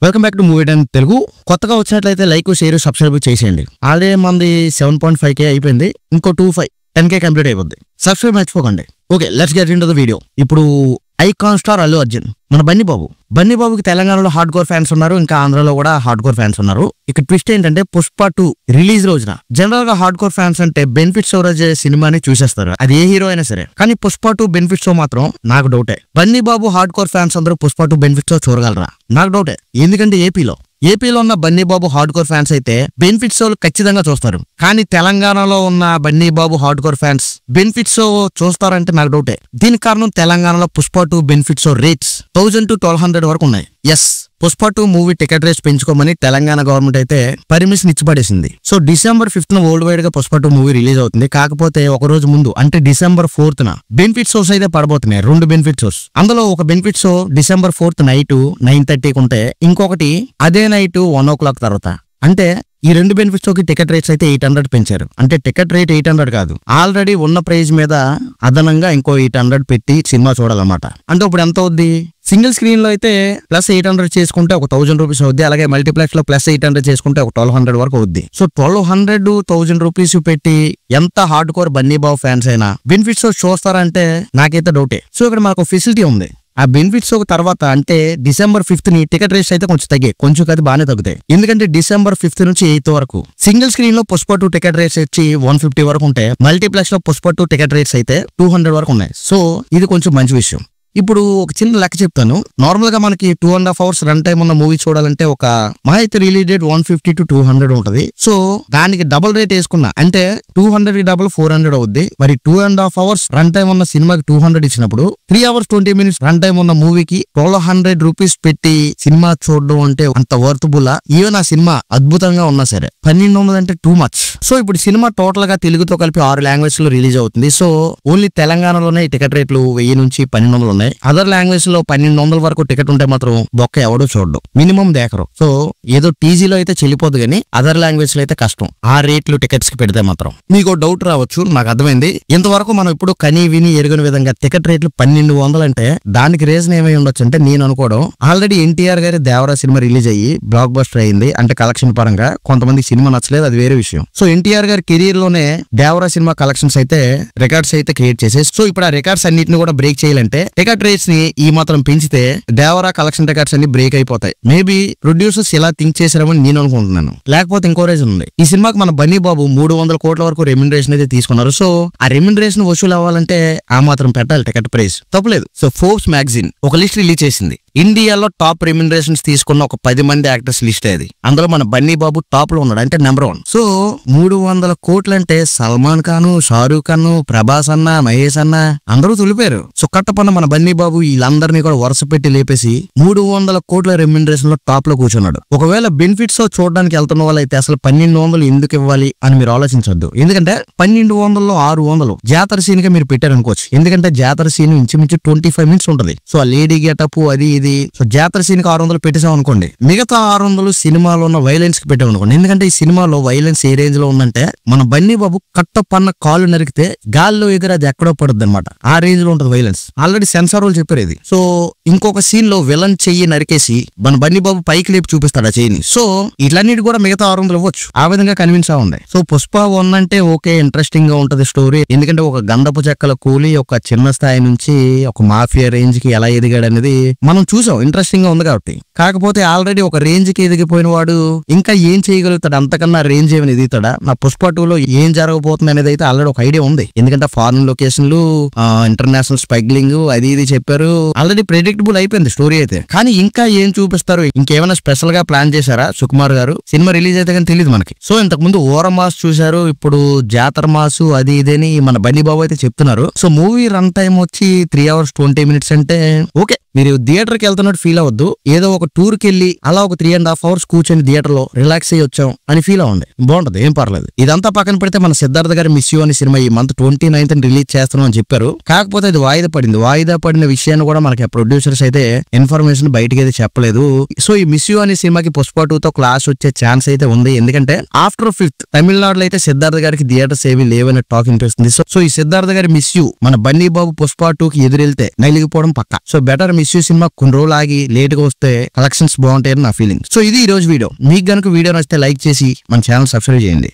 Welcome back to movie time Telugu. కొత్తగా వచ్చినట్లయితే like, share, subscribe చేసేయండి. ఆల్రెడీ మంది 7.5K అయిపోయింది. ఇంకో 10K కంప్లీట్ అయిపోద్ది. సబ్స్క్రైబ్ మర్చిపోకండి. Okay, let's get into the video. ఇప్పుడు ఐకాన్ స్టార్ అల్లు అర్జున్, మన బన్నీ బాబుకి తెలంగాణలో హార్డ్ కోర్ ఫ్యాన్స్ ఉన్నారు, ఇంకా ఆంధ్రాలో కూడా హార్డ్ కోర్ ఫ్యాన్స్ ఉన్నారు. ఇక ట్విస్ట్ ఏంటంటే పుష్ప 2 రిలీజ్ రోజున జనరల్ గా హార్డ్ కోర్ ఫ్యాన్స్ అంటే బెనిఫిట్ షో రోజు సినిమాని చూసేస్తారు, అది ఏ హీరో అయినా సరే. కానీ పుష్ప 2 బెనిఫిట్ షో మాత్రం నాకు డౌటే. Bunny Babu hard core fans అందరూ పుష్ప 2 బెనిఫిట్ షో చూడగలరా? నాకు డౌటే. ఎందుకంటే ఏపీలో ఉన్న Bunny Babu hard core fans అయితే బెనిఫిట్ షోలు ఖచ్చితంగా చూస్తారు. కానీ తెలంగాణలో ఉన్న Bunny Babu hard core fans benefit show చూస్తారంటే నాకు డౌటే. దీనికి కారణం తెలంగాణలో Pushpa 2 benefit show rates 1000 to 1200 వరకు ఉన్నాయి. Yes, Pushpa 2 movie ticket rates పెంచుకోమని తెలంగాణ గవర్నమెంట్ అయితే పర్మిషన్ ఇచ్చి పడేసింది. So December 5th world wide గా పుష్ప 2 మూవీ రిలీజ్ అవుతుంది. కాకపోతే ఒక రోజు ముందు అంటే December 4th బెనిఫిట్ షోస్ అయితే పడబోతున్నాయి. 2 బెనిఫిట్ షోస్. అందులో ఒక benefit show December 4th night 9:30 ఉంటే, ఇంకొకటి అదే నైట్ 1 o'clock తర్వాత. అంటే ఈ 2 బెనిఫిట్ షోకి టికెట్ రేట్స్ అయితే 800 పెంచారు. అంటే టికెట్ రేట్ 800 కాదు, ఆల్రెడీ ఉన్న ప్రైస్ మీద అదనంగా ఇంకో 800 పెట్టి సినిమా చూడాలన్నమాట. అంటే ఇప్పుడు ఎంత అవుద్ది? సింగిల్ స్క్రీన్ లో అయితే ప్లస్ 800 చేసుకుంటే ఒక 1000 రూపీస్ అవుద్ది. అలాగే మల్టీప్లెక్స్ లో ప్లస్ 800 చేసుకుంటే ఒక 1200 వరకు అవుద్ది. సో 1200 1000 రూపీస్ పెట్టి ఎంత హార్డ్ కోర్ బన్నీ బాబు ఫ్యాన్స్ అయినా బెనిఫిట్ షో చూస్తారంటే నాకైతే డౌటే. సో ఇక్కడ మనకు ఫెసిలిటీ ఉంది. ఆ బెనిఫిట్ షో తర్వాత అంటే December 5th టికెట్ రేట్స్ అయితే కొంచెం తగ్గాయి, కొంచెం కాదు బాగానే తగ్గుతాయి. ఎందుకంటే December 5th నుంచి 8th వరకు సింగిల్ స్క్రీన్ లో పుష్ప 2 టికెట్ రేట్స్ వచ్చి 150 వరకు ఉంటే, మల్టీప్లెక్స్ లో పుష్ప 2 టికెట్ రేట్స్ అయితే 200 వరకు ఉన్నాయి. సో ఇది కొంచెం మంచి విషయం. ఇప్పుడు ఒక చిన్న లెక్క చెప్తాను. నార్మల్ గా మనకి 2.5 hours రన్ టైం ఉన్న మూవీ చూడాలంటే ఒక మా అయితే రిలీజ్ డేట్ 150 to 200 ఉంటది. సో దానికి డబుల్ రేట్ వేసుకున్నా అంటే 200 డబుల్ 400 అవుద్ది. మరి 2.5 hours రన్ టైం ఉన్న సినిమాకి 200 ఇచ్చినప్పుడు 3 hours 20 minutes రన్ టైం ఉన్న మూవీకి 1200 రూపీస్ పెట్టి సినిమా చూడడం అంటే అంత వర్తబుల్. ఈవెన్ ఆ సినిమా అద్భుతంగా ఉన్నా సరే 1200 అంటే టూ మచ్. సో ఇప్పుడు సినిమా టోటల్ గా తెలుగుతో కలిపి 6 లాంగ్వేజ్ లో రిలీజ్ అవుతుంది. సో ఓన్లీ తెలంగాణలోనే టికెట్ రేట్లు 1000 నుంచి 1200 ఉన్నాయి. అదర్ లాంగ్వేజ్ లో 1200 వరకు టికెట్ ఉంటే మాత్రం బొక్క ఎవడో చూడడం, మినిమం దేకరు. సో ఏదో టీజీలో అయితే చెల్లిపోదు, కానీ అదర్ లాంగ్వేజ్ లో అయితే కష్టం ఆ రేట్లు టికెట్స్ కి పెడితే మాత్రం. మీకు డౌట్ రావచ్చు, నాకు అర్థమైంది. ఇంతవరకు మనం ఇప్పుడు కనీ విని ఎరుగని విధంగా టికెట్ రేట్లు 1200 అంటే దానికి రీజన్ ఏమై ఉండొచ్చు అంటే నేను అనుకోవడం, ఆల్రెడీ ఎన్టీఆర్ గారి దేవరా సినిమా రిలీజ్ అయ్యి బ్లాక్ బస్టర్ అయింది. అంటే కలెక్షన్ పరంగా కొంతమంది సినిమా నచ్చలేదు, అది వేరే విషయం. సో ఎన్టీఆర్ గారి కెరీర్ లోనే దేవరా సినిమా కలెక్షన్స్ అయితే రికార్డ్స్ అయితే క్రియేట్ చేసేసి, సో ఇప్పుడు ఆ రికార్డ్స్ అన్నిటిని కూడా బ్రేక్ చేయాలంటే టికెట్ రేట్స్ ని ఈ మాత్రం పెంచితే దేవరా కలెక్షన్ రికార్డ్స్ అన్ని బ్రేక్ అయిపోతాయి. మేబీ ప్రొడ్యూసర్స్ ఇలా థింక్ చేశారని నేను అనుకుంటున్నాను. లేకపోతే ఇంకో రీజన్ ఉంది. ఈ సినిమాకి మన బన్నీ బాబు 300 కోట్ల వరకు రెమ్యునరేషన్ అయితే తీసుకున్నారు. సో ఆ రెమ్యునరేషన్ వసూలు అవ్వాలంటే ఆ మాత్రం పెట్టాలి టికెట్ ప్రైస్, తప్పలేదు. సో ఫోర్బ్స్ మ్యాగజైన్ ఒక లిస్ట్ రిలీజ్ చేసింది. ఇండియాలో టాప్ రెమ్యునరేషన్స్ తీసుకున్న ఒక 10 మంది యాక్టర్స్ లిస్ట్ అది. అందులో మన బన్నీ బాబు టాప్ లో ఉన్నాడు, అంటే నెంబర్ 1. సో 300 కోట్లు అంటే సల్మాన్ ఖాన్, షారూక్ ఖాన్, ప్రభాస్ అన్న, మహేష్ అన్న అందరూ తులిపారు. సో కట్టపన్న మన బన్నీ బాబు వీళ్ళందరినీ కూడా వరుస పెట్టి లేపేసి 300 కోట్ల రెమ్యునరేషన్ లో టాప్ లో కూర్చున్నాడు. ఒకవేళ బెనిఫిట్స్ చూడడానికి వెళ్తున్న వాళ్ళైతే అసలు 1200 ఎందుకు ఇవ్వాలి అని మీరు ఆలోచించొద్దు. ఎందుకంటే 1200లో 600 జాతర సీన్ గా మీరు పెట్టారనుకోవచ్చు. ఎందుకంటే జాతర సీన్ ఇంచుమించు 25 minutes ఉంటది. సో ఆ లేడీ గెటప్ అది ఇది. సో జాతర సీన్ కి 600 పెట్టేసాం అనుకోండి, మిగతా 600 సినిమాలో ఉన్న వైలెన్స్ కి పెట్టాం అనుకోండి. ఎందుకంటే ఈ సినిమాలో వైలెన్స్ ఏ రేంజ్ లో ఉందంటే మన బన్నీ బాబు కట్టపన్న కాలు నరికితే గాల్లో ఎగిరి అది ఎక్కడో పడుద్ది అనమాట. ఆ రేంజ్ లో ఉంటది వైలెన్స్. ఆల్రెడీ సెన్సార్ వాళ్ళు చెప్పారు ఇది. సో ఇంకొక సీన్ లో విలన్ చెయ్యి నరికేసి మన బన్నీ బాబు పైకి లేపి చూపిస్తాడు ఆ చెయ్యిని. సో ఇట్లన్నిటి కూడా మిగతా 600 ఇవ్వచ్చు. ఆ విధంగా కన్విన్స్ ఉంది. సో పుష్ప 1 అంటే ఓకే, ఇంట్రెస్టింగ్ గా ఉంటది స్టోరీ. ఎందుకంటే ఒక గంధపు చెక్కల కూలి ఒక చిన్న స్థాయి నుంచి ఒక మాఫియా రేంజ్ కి ఎలా ఎదిగాడు అనేది మనం చూసాం, ఇంట్రెస్టింగ్ గా ఉంది కాబట్టి. కాకపోతే ఆల్రెడీ ఒక రేంజ్ కి ఎదిగిపోయిన వాడు ఇంకా ఏం చేయగలుగుతాడు? అంతకన్నా రేంజ్ ఏమైనా ఎదుగుతాడా? నా పుష్ప 2లో ఏం జరగబోతుంది అనేది అయితే ఆల్రెడీ ఒక ఐడియా ఉంది. ఎందుకంటే ఫారెన్ లొకేషన్లు, ఇంటర్నేషనల్ స్మగ్లింగ్ అది ఇది చెప్పారు. ఆల్రెడీ ప్రెడిక్టబుల్ అయిపోయింది స్టోరీ అయితే. కానీ ఇంకా ఏం చూపిస్తారు? ఇంకేమైనా స్పెషల్ గా ప్లాన్ చేశారా సుకుమార్ గారు? సినిమా రిలీజ్ అయితే కానీ తెలియదు మనకి. సో ఇంతకు ముందు ఓర మాస్ చూశారు, ఇప్పుడు జాతర మాసు అది ఇదని మన బన్నీ బాబు అయితే చెప్తున్నారు. సో మూవీ రన్ టైం వచ్చి 3 hours 20 minutes అంటే ఓకే, మీరు థియేటర్ కి వెళ్తున్నట్టు ఫీల్ అవ్వద్దు. ఏదో ఒక టూర్ కి వెళ్ళి అలా ఒక 3.5 hours కూర్చొని థియేటర్ లో రిలాక్స్ అయ్యి వచ్చాం అని ఫీల్ అవ్వండి, బాగుంటది, ఏం పర్లేదు. ఇదంతా పక్కన పెడితే మన సిద్ధార్థ గారి మిస్ యూ అనే సినిమా ఈ మంత్ 29th రిలీజ్ చేస్తున్నాం అని చెప్పారు. కాకపోతే అది వాయిదా పడింది. వాయిదా పడిన విషయాన్ని కూడా మనకి ప్రొడ్యూసర్స్ అయితే ఇన్ఫర్మేషన్ బయటకి అయితే చెప్పలేదు. సో ఈ మిస్ యూ అనే సినిమాకి పుష్ప 2తో క్లాస్ వచ్చే ఛాన్స్ అయితే ఉంది. ఎందుకంటే ఆఫ్టర్ 5th తమిళనాడులో అయితే సిద్ధార్థ గారికి థియేటర్స్ ఏవి లేవని టాక్ వినిపిస్తుంది. సో ఈ సిద్ధార్థ గారి మిస్ యూ మన బన్నీ బాబు పుష్ప 2కి ఎదురెళ్తే నలిగిపోవడం పక్క. So better miss you cinema కొన్ని రోజులు ఆగి లేట్ గా వస్తే కలెక్షన్స్ బాగుంటాయని నా ఫీలింగ్. సో ఇది ఈ రోజు వీడియో. మీకు గనుక వీడియో నచ్చితే లైక్ చేసి మన ఛానల్ సబ్స్క్రైబ్ చేయండి.